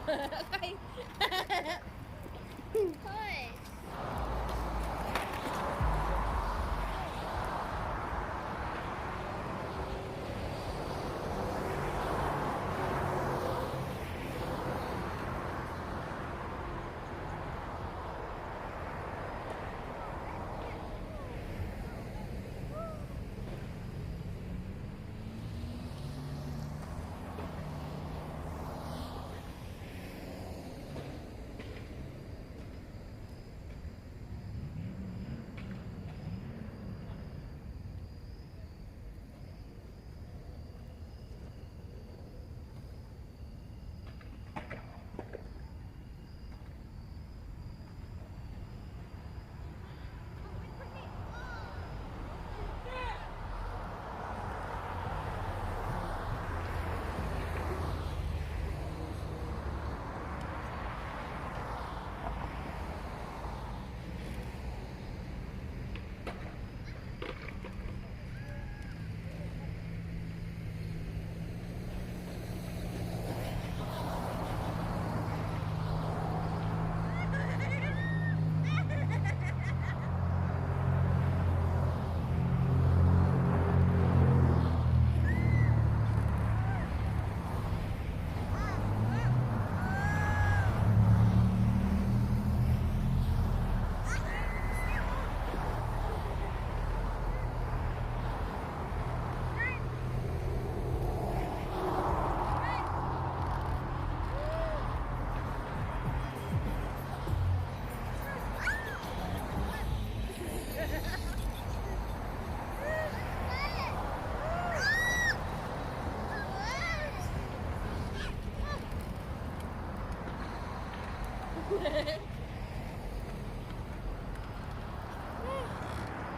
Okay.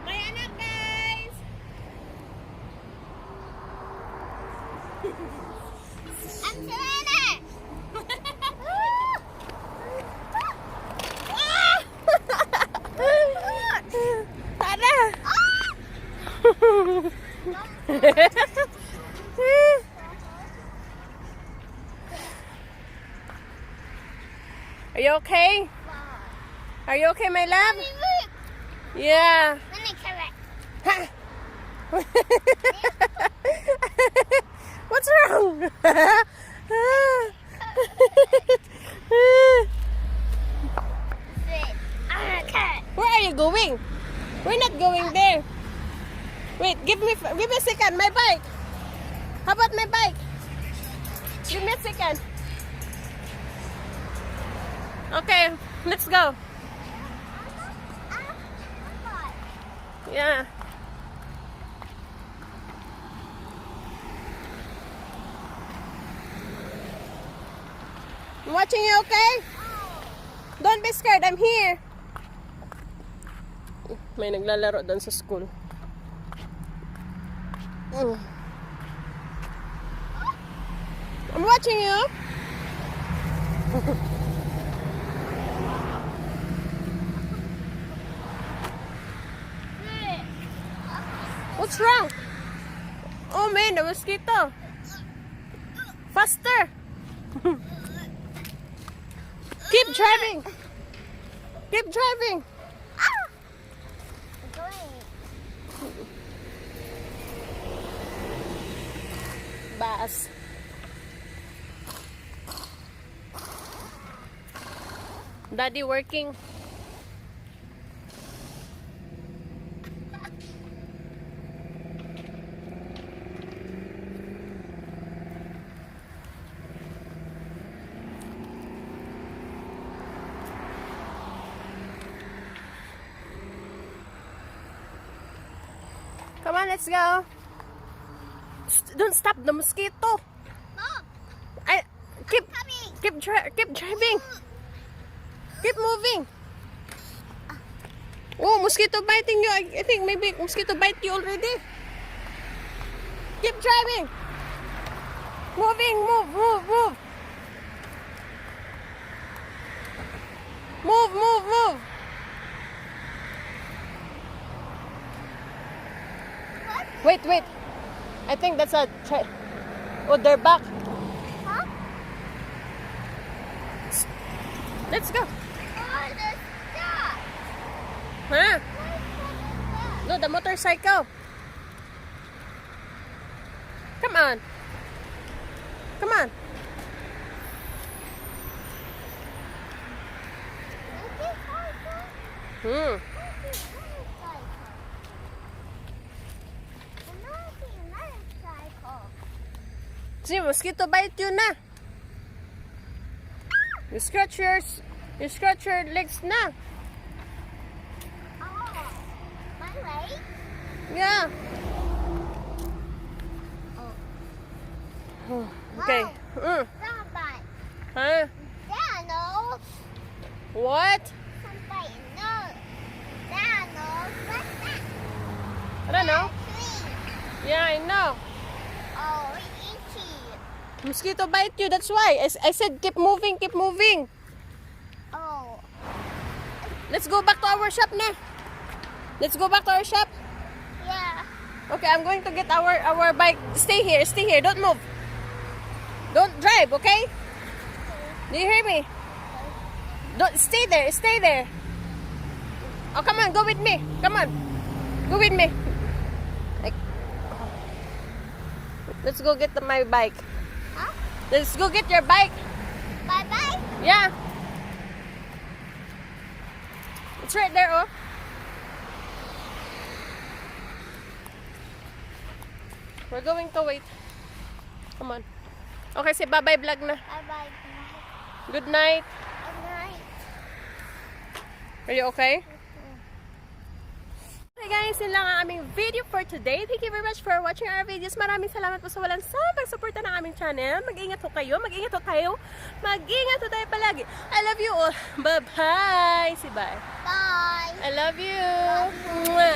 May anak, guys! I'm Serena! Tara! Are you okay? Are you okay, my love? Yeah. What's wrong? Where are you going? We're not going there. Wait, give me a second. My bike. How about my bike? Give me a second. Okay, let's go. Yeah. I'm watching you, okay? Don't be scared. I'm here. May naglalaro doon sa school. I'm watching you. What's wrong? Oh man, the mosquito. Faster. Keep driving. Keep driving. Bus. Daddy working. Come on, let's go. Don't stop the mosquito. Mom, Keep driving. Keep moving. Oh, mosquito biting you. I think maybe mosquito bite you already. Keep driving. Moving, move. Move. Wait. I think that's a... Oh, they're back. huh? Let's go. Oh, the stuff. Huh? What's that? No, the motorcycle. Come on. Come on. Hmm. See, mosquito bite you na. You scratch your legs na. Yeah. Okay. Mm. Huh? What? I don't know. Yeah, I know. Oh, itchy. Mosquito bite you, that's why. I said keep moving, keep moving. Oh, Let's go back to our shop na. Let's go back to our shop. yeah. Okay, I'm going to get our bike. Stay here, don't move. Don't drive, okay? Do you hear me? Don't stay there. Oh, come on, go with me. Come on. Go with me. Like, let's go get my bike. Huh? Let's go get your bike. Bye-bye. Yeah. It's right there, oh. We're going to wait. Come on. Okay, say bye-bye vlog na. Bye-bye. Good night. Good night. Are you okay? Okay guys, yun lang ang aming video for today. Thank you very much for watching our videos. Maraming salamat po sa walang sabang suporta ng aming channel. Mag-ingat po kayo, mag-ingat po tayo palagi. I love you all. Bye-bye. Say bye. Bye. I love you. Mwah.